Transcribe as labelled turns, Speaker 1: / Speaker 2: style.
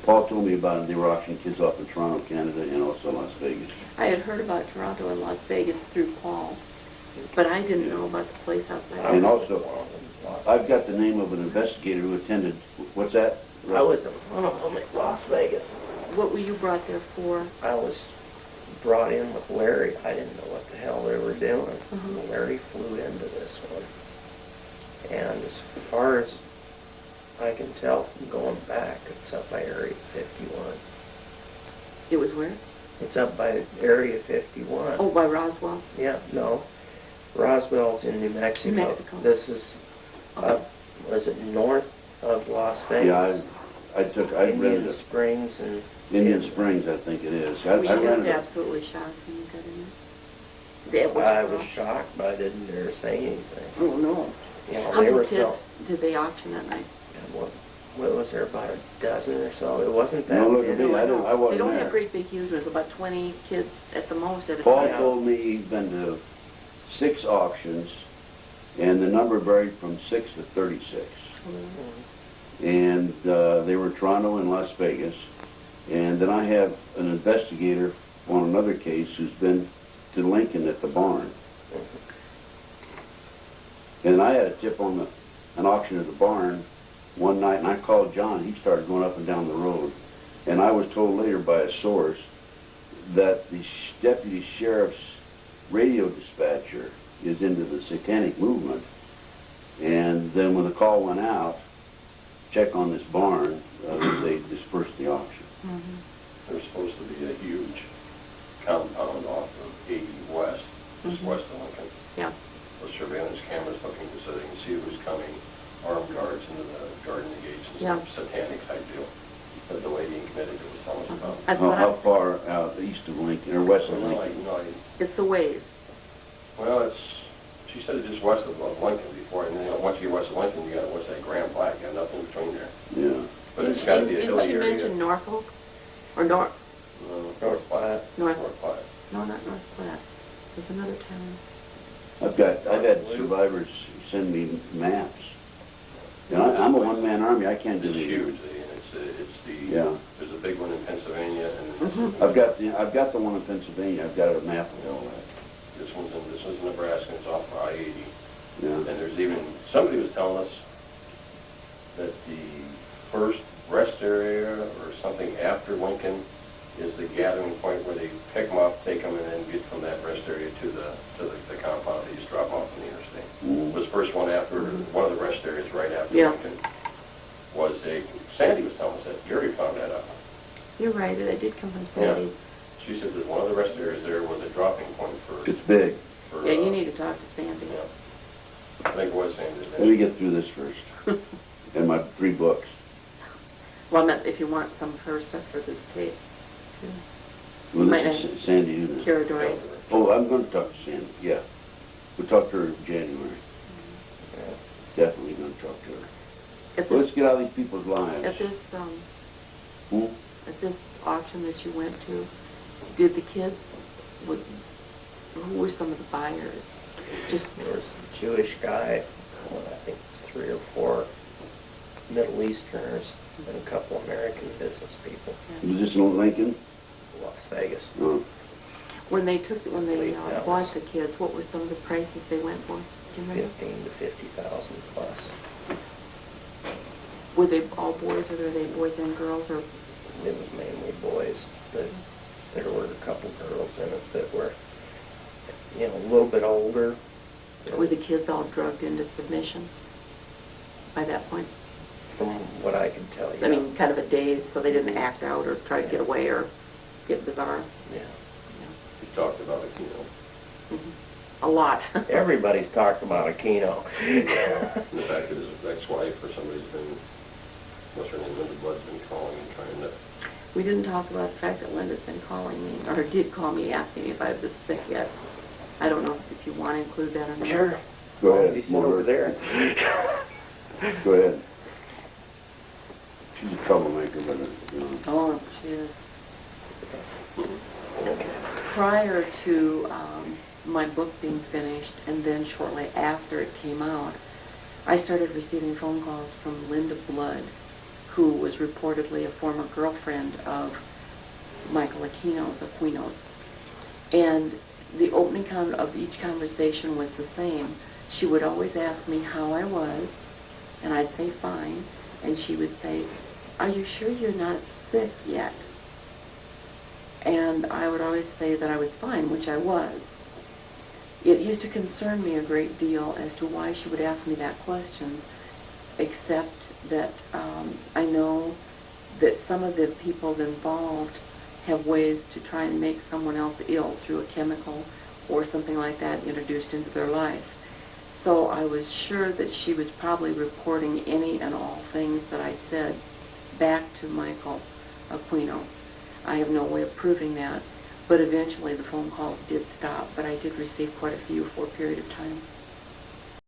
Speaker 1: Paul told me about it. They were auctioning kids off in Toronto, Canada, and also Las Vegas.
Speaker 2: I had heard about Toronto and Las Vegas through Paul, but I didn't know about the place outside.
Speaker 1: And also, I've got the name of an investigator who attended. What's that?
Speaker 3: I was in one of them at Las Vegas.
Speaker 2: What were you brought there for?
Speaker 3: I was brought in with Larry. I didn't know what the hell they were doing. Larry flew into this one. And as far as I can tell from going back, it's up by Area 51.
Speaker 2: It was where?
Speaker 3: It's up by Area 51.
Speaker 2: Oh, by Roswell?
Speaker 3: Yeah, no. Roswell's in New Mexico.
Speaker 2: New Mexico.
Speaker 3: This is up, was it north of Las Vegas?
Speaker 1: Yeah, I read
Speaker 3: Indian
Speaker 1: it.
Speaker 3: Springs and...
Speaker 1: Indian Springs, I think it is. I
Speaker 2: Were you
Speaker 1: read it.
Speaker 2: absolutely shocked when you got in there?
Speaker 3: I was shocked, but I didn't dare say anything.
Speaker 2: Oh, no.
Speaker 3: You know,
Speaker 2: How
Speaker 3: they were
Speaker 2: many kids did they auction that night?
Speaker 3: What was there, about a dozen or so? It wasn't that
Speaker 1: No, look
Speaker 3: many.
Speaker 1: at me. I wasn't
Speaker 2: They don't
Speaker 1: there.
Speaker 2: have great big huge ones, about 20 kids at the most at a
Speaker 1: Paul
Speaker 2: time.
Speaker 1: told me he'd been to 6 auctions, and the number varied from 6 to 36. And they were Toronto and Las Vegas. And then I have an investigator on another case who's been to Lincoln at the barn. And I had a tip on an auction at the barn one night, and I called John. He started going up and down the road. And I was told later by a source that the deputy sheriff's radio dispatcher is into the satanic movement. And then when the call went out, check on this barn, they dispersed the auction.
Speaker 4: There's supposed to be a huge compound off of 80 West, just west of Lincoln.
Speaker 2: Yeah.
Speaker 4: With surveillance cameras looking so they can see who's coming, armed guards into the garden gates and some satanic type deal. But the lady in Connecticut was telling us about.
Speaker 1: How far out east of Lincoln, or west of Lincoln?
Speaker 2: It's the ways.
Speaker 4: Well, she said it's just west of Lincoln before, and then once you get west of Lincoln, you got what's that, Grand Black, you got nothing between there.
Speaker 1: Yeah.
Speaker 4: But it's got to be a hilly
Speaker 2: Didn't you
Speaker 4: area.
Speaker 2: mention Norfolk? Or North?
Speaker 4: North Platte.
Speaker 2: North
Speaker 4: Platte.
Speaker 2: No, not North Platte. There's another town.
Speaker 1: I've had survivors send me maps. You know, I'm a one-man army. I can't do
Speaker 4: It's
Speaker 1: these.
Speaker 4: huge. There's a big one in Pennsylvania, and
Speaker 1: I've got the one in Pennsylvania. I've got a map of all that.
Speaker 4: This one's in Nebraska. It's off I-80.
Speaker 1: Yeah.
Speaker 4: And there's even somebody was telling us that the first rest area or something after Lincoln is the gathering point where they pick them up, take them, and then get from that rest area to the compound. They just drop them off on the interstate. Was the first one after one of the rest areas right after Lincoln was Sandy was telling us that. Jerry found that out.
Speaker 2: You're right. It did come from Sandy.
Speaker 4: Yeah. She said that one of the rest areas there was a dropping point for.
Speaker 1: It's big.
Speaker 2: Yeah, you need to talk to Sandy.
Speaker 4: Yeah. I think it was Sandy.
Speaker 1: Let me get through this first. And my 3 books.
Speaker 2: Well, I meant if you want some of her stuff for this tape.
Speaker 1: Well, this is Sandy, isn't it?
Speaker 2: Curador.
Speaker 1: Oh, I'm going to talk to Sandy, yeah. We'll talk to her in January. Definitely going to talk to her. Well, let's get out of these people's lives.
Speaker 2: At this auction that you went to, did the kids, who were some of the buyers?
Speaker 3: There was a Jewish guy, I think 3 or 4 Middle Easterners, and a couple American business people.
Speaker 1: Was this in Lincoln?
Speaker 3: Las Vegas.
Speaker 1: Oh.
Speaker 2: When they bought the kids, what were some of the prices they went for? Do you remember?
Speaker 3: 15 to 50,000 plus.
Speaker 2: Were they all boys, or were they boys and girls, or?
Speaker 3: It was mainly boys, but there were a couple girls in it that were, you know, a little bit older.
Speaker 2: Were the kids all drugged into submission by that point?
Speaker 3: From what I can tell you.
Speaker 2: I mean, kind of a daze, so they didn't act out or try to get away or get bizarre.
Speaker 3: Yeah.
Speaker 4: We talked about Aquino.
Speaker 2: A lot.
Speaker 3: Everybody's talked about Aquino.
Speaker 4: The fact that his ex-wife or somebody's been, what's her name, Linda Blood's been calling and trying to.
Speaker 2: We didn't talk about the fact that Linda's been calling me, or did call me asking me if I was sick yet. I don't know if you want to include that or not.
Speaker 3: Sure.
Speaker 1: Go ahead.
Speaker 3: He's over there.
Speaker 1: Go ahead. She's a troublemaker, but you know.
Speaker 2: Oh, she is. Prior to my book being finished, and then shortly after it came out, I started receiving phone calls from Linda Blood, who was reportedly a former girlfriend of Michael Aquino's. And the opening of each conversation was the same. She would always ask me how I was, and I'd say fine, and she would say, "Are you sure you're not sick yet?" And I would always say that I was fine, which I was. It used to concern me a great deal as to why she would ask me that question, except that I know that some of the people involved have ways to try and make someone else ill through a chemical or something like that introduced into their life. So I was sure that she was probably reporting any and all things that I said back to Michael Aquino. I have no way of proving that, but eventually the phone calls did stop, but I did receive quite a few for a period of time.